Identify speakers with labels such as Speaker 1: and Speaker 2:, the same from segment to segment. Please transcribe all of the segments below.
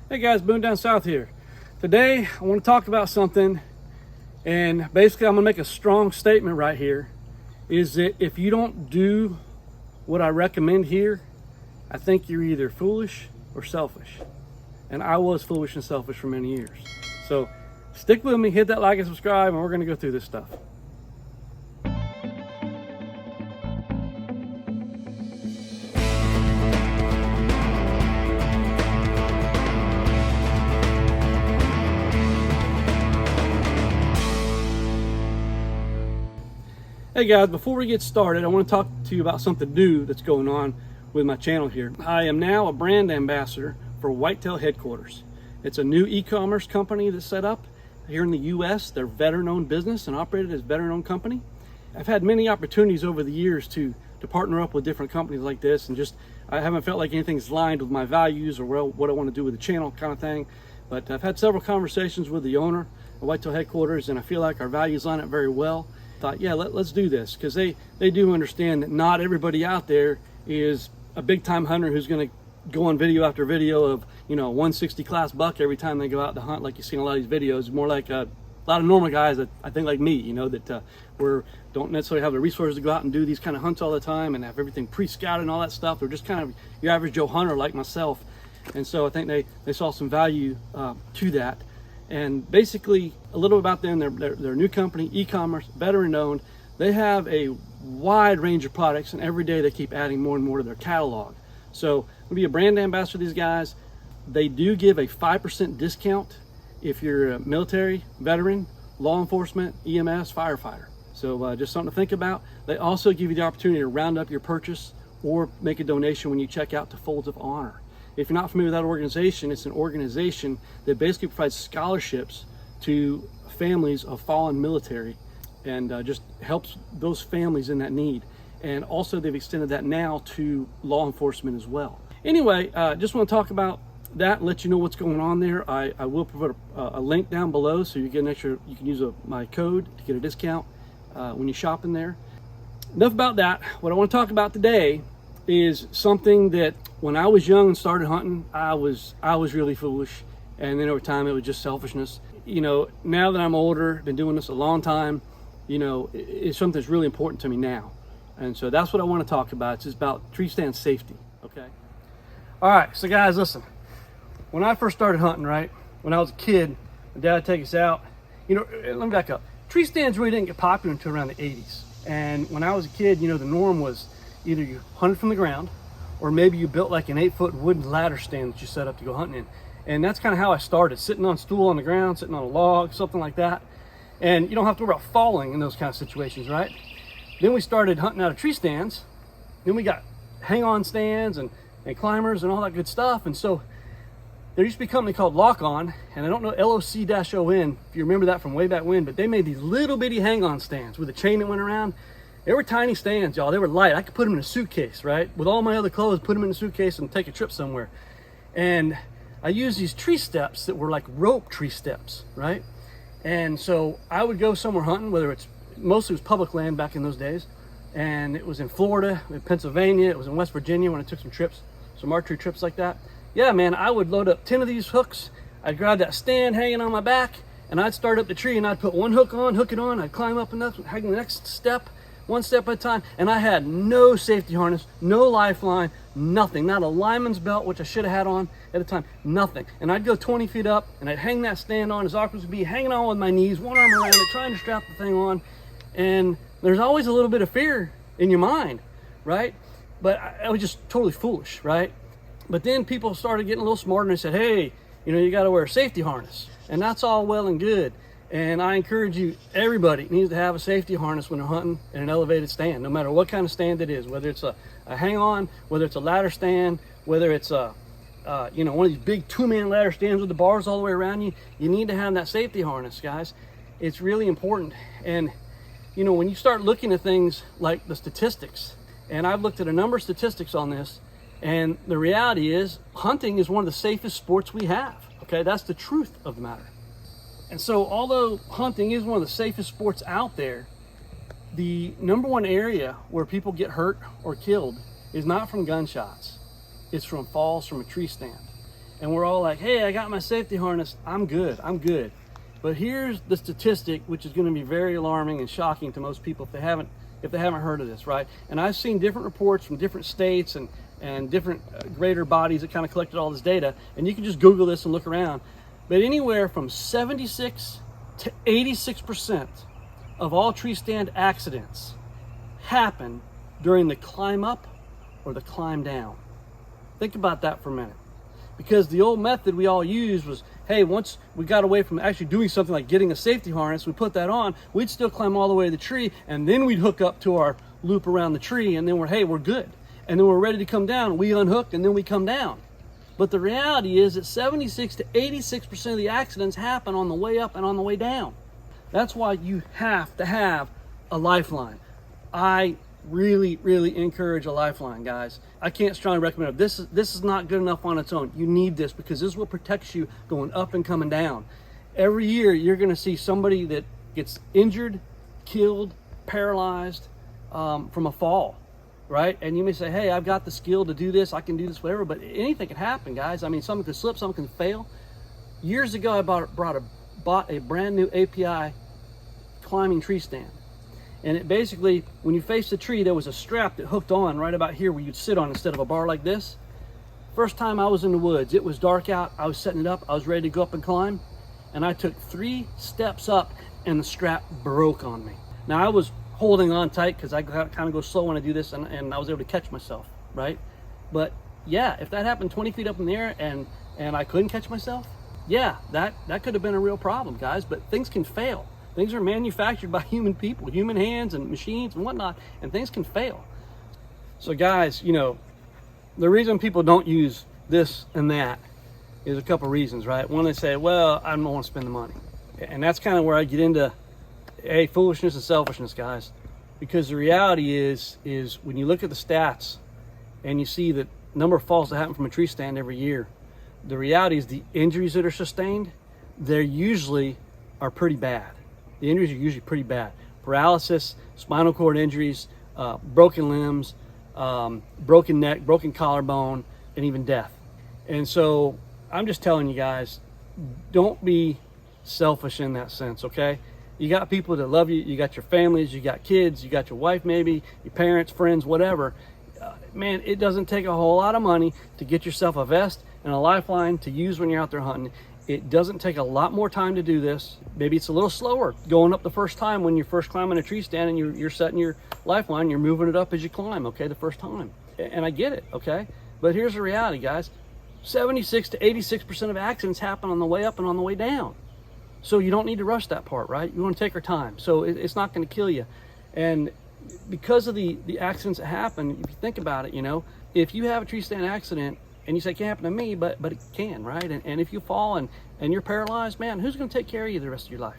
Speaker 1: Hey guys, Boone Down South here. Today I want to talk about something, and basically I'm going to make a strong statement right here, is that if you don't do what I recommend here, I think you're either foolish or selfish. And I was foolish and selfish for many years. So stick with me, hit that like and subscribe, and we're going to go through this stuff. Hey guys, before we get started, I want to talk to you about something new that's going on with my channel here. I am now a brand ambassador for Whitetail Headquarters. It's a new e-commerce company that's set up here in the US. They're veteran-owned business and operated as a veteran-owned company. I've had many opportunities over the years to partner up with different companies like this, and just I haven't felt like anything's aligned with my values or what I want to do with the channel kind of thing. But I've had several conversations with the owner of Whitetail Headquarters, and I feel like our values line up very well. Thought, yeah, let's do this, because they do understand that not everybody out there is a big time hunter who's going to go on video after video of, you know, 160 class buck every time they go out to hunt, like you see in a lot of these videos. More like a lot of normal guys that I think like me, you know, that don't necessarily have the resources to go out and do these kind of hunts all the time and have everything pre-scouted and all that stuff. They're just kind of your average Joe hunter like myself. And so I think they saw some value to that. And basically, a little about them, they're a new company, e-commerce, veteran-owned. They have a wide range of products, and every day they keep adding more and more to their catalog. So I'm gonna be a brand ambassador for these guys. They do give a 5% discount if you're a military, veteran, law enforcement, EMS, firefighter. So just something to think about. They also give you the opportunity to round up your purchase or make a donation when you check out to Folds of Honor. If you're not familiar with that organization, it's an organization that basically provides scholarships to families of fallen military and just helps those families in that need. And also they've extended that now to law enforcement as well. Anyway, just want to talk about that and let you know what's going on there. I will put a link down below so you can use my code to get a discount when you shop in there. Enough about that. What I want to talk about today is something that when I was young and started hunting, I was really foolish, and then over time it was just selfishness. You know, now that I'm older, been doing this a long time, you know, it's something that's really important to me now. And so that's what I want to talk about. It's just about tree stand safety, okay? All right, so guys, listen. When I first started hunting, right, when I was a kid, my dad would take us out. You know, let me back up. Tree stands really didn't get popular until around the 80s. And when I was a kid, you know, the norm was either you hunted from the ground, or maybe you built like an 8-foot wooden ladder stand that you set up to go hunting in. And that's kind of how I started, sitting on a stool on the ground, sitting on a log, something like that. And you don't have to worry about falling in those kind of situations, right? Then we started hunting out of tree stands. Then we got hang-on stands and climbers and all that good stuff. And so there used to be a company called Lock On, and I don't know, LOC-ON, if you remember that from way back when, but they made these little bitty hang-on stands with a chain that went around. They were tiny stands, y'all. They were light. I could put them in a suitcase, right? With all my other clothes, put them in a suitcase and take a trip somewhere. And I used these tree steps that were like rope tree steps, right? And so I would go somewhere hunting, mostly it was public land back in those days. And it was in Florida, in Pennsylvania, it was in West Virginia when I took some trips, some archery trips like that. Yeah, man, I would load up 10 of these hooks. I'd grab that stand hanging on my back, and I'd start up the tree, and I'd put one hook on, hook it on, I'd climb up and hang the next step, one step at a time, and I had no safety harness, no lifeline, nothing, not a lineman's belt, which I should have had on at the time, nothing. And I'd go 20 feet up, and I'd hang that stand on as awkward as it would be, hanging on with my knees, one arm around it, trying to strap the thing on. And there's always a little bit of fear in your mind, right? But I was just totally foolish, right? But then people started getting a little smarter, and they said, hey, you know, you got to wear a safety harness. And that's all well and good. And I encourage you, everybody needs to have a safety harness when they're hunting in an elevated stand, no matter what kind of stand it is, whether it's a hang-on, whether it's a ladder stand, whether it's one of these big 2-man ladder stands with the bars all the way around you. You need to have that safety harness, guys. It's really important. And, you know, when you start looking at things like the statistics, and I've looked at a number of statistics on this, and the reality is hunting is one of the safest sports we have, okay? That's the truth of the matter. And so although hunting is one of the safest sports out there, the number one area where people get hurt or killed is not from gunshots. It's from falls from a tree stand. and we're all like, hey, I got my safety harness, I'm good, I'm good. But here's the statistic, which is going to be very alarming and shocking to most people if they haven't heard of this, right? And I've seen different reports from different states and different greater bodies that kind of collected all this data, and you can just Google this and look around. But anywhere from 76 to 86% of all tree stand accidents happen during the climb up or the climb down. Think about that for a minute. Because the old method we all used was, hey, once we got away from actually doing something like getting a safety harness, we put that on, we'd still climb all the way to the tree, and then we'd hook up to our loop around the tree, and then we're good. And then we're ready to come down, we unhook, and then we come down. But the reality is that 76 to 86% of the accidents happen on the way up and on the way down. That's why you have to have a lifeline. I really encourage a lifeline, guys. I can't strongly recommend it. This is not good enough on its own. You need this because this is what protects you going up and coming down. Every year you're going to see somebody that gets injured, killed, paralyzed from a fall, right? And you may say, hey, I've got the skill to do this, I can do this, whatever, but anything can happen, guys. I mean, something can slip, something can fail. Years ago, I bought a brand new API climbing tree stand. And it basically, when you face the tree, there was a strap that hooked on right about here where you'd sit on instead of a bar like this. First time I was in the woods, it was dark out, I was setting it up, I was ready to go up and climb, and I took 3 steps up and the strap broke on me. Now I was holding on tight because I kind of go slow when I do this, and I was able to catch myself, right? But yeah, if that happened 20 feet up in the air and I couldn't catch myself, yeah, that could have been a real problem, guys. But things can fail. Things are manufactured by human people, human hands and machines and whatnot, and things can fail. So guys, you know, the reason people don't use this and that is a couple reasons, right? One, they say, well, I don't want to spend the money. And that's kind of where I get into, hey, foolishness and selfishness, guys. Because the reality is when you look at the stats and you see the number of falls that happen from a tree stand every year, the reality is the injuries that are sustained, they usually are pretty bad. The injuries are usually pretty bad. Paralysis, spinal cord injuries, broken limbs, broken neck, broken collarbone, and even death. And so I'm just telling you guys, don't be selfish in that sense, okay? You got people that love you, you got your families, you got kids, you got your wife maybe, your parents, friends, whatever. Man, it doesn't take a whole lot of money to get yourself a vest and a lifeline to use when you're out there hunting. It doesn't take a lot more time to do this. Maybe it's a little slower going up the first time when you're first climbing a tree stand and you're setting your lifeline, you're moving it up as you climb, okay, the first time. And I get it, okay? But here's the reality, guys. 76 to 86% of accidents happen on the way up and on the way down. So you don't need to rush that part, right? You want to take your time. So it's not going to kill you. And because of the accidents that happen, if you think about it, you know, if you have a tree stand accident, and you say, it can't happen to me, but it can, right? And if you fall and you're paralyzed, man, who's going to take care of you the rest of your life?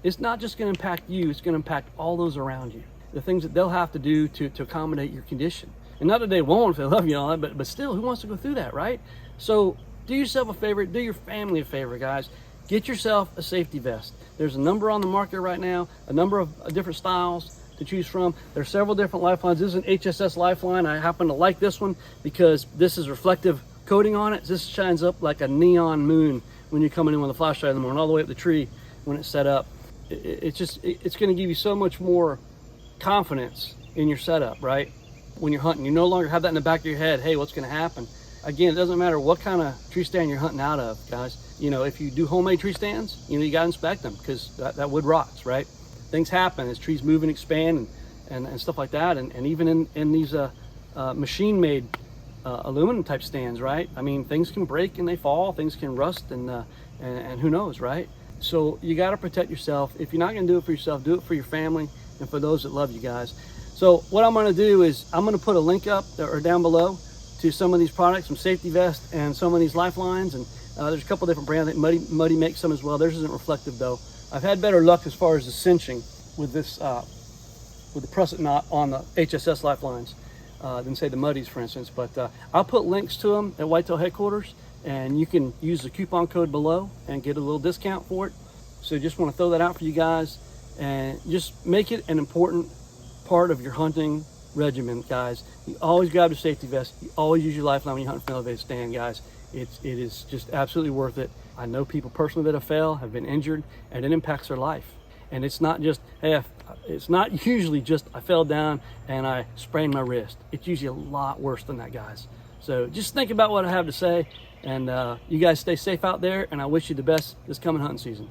Speaker 1: It's not just going to impact you, it's going to impact all those around you. The things that they'll have to do to accommodate your condition. And not that they won't if they love you and all that, but still, who wants to go through that, right? So do yourself a favor, do your family a favor, guys. Get yourself a safety vest. There's a number on the market right now, a number of different styles to choose from. There's several different lifelines. This is an HSS lifeline. I happen to like this one because this is reflective coating on it. This shines up like a neon moon when you're coming in with a flashlight in the morning, all the way up the tree when it's set up. It's going to give you so much more confidence in your setup, right? When you're hunting, you no longer have that in the back of your head. Hey, what's going to happen? Again, it doesn't matter what kind of tree stand you're hunting out of, guys. You know, if you do homemade tree stands, you know, you got to inspect them because that wood rots, right? Things happen as trees move and expand and stuff like that. And even in these machine-made aluminum type stands, right? I mean, things can break and they fall, things can rust, and who knows, right? So you got to protect yourself. If you're not going to do it for yourself, do it for your family and for those that love you, guys. So what I'm going to do is I'm going to put a link up or down below to some of these products, some safety vests and some of these lifelines. And there's a couple different brands. I think Muddy makes some as well. Theirs isn't reflective though. I've had better luck as far as the cinching with this, with the prusset knot on the HSS lifelines. Than say the Muddies, for instance. But I'll put links to them at Whitetail headquarters, and you can use the coupon code below and get a little discount for it. So just want to throw that out for you guys, and just make it an important part of your hunting regimen, guys. You always grab your safety vest. You always use your lifeline when you hunt from an elevated stand, guys. it is just absolutely worth it. I know people personally that have failed, have been injured, and it impacts their life. And it's not just, hey, it's not usually just I fell down and I sprained my wrist. It's usually a lot worse than that, guys. So just think about what I have to say, and you guys stay safe out there, and I wish you the best this coming hunting season.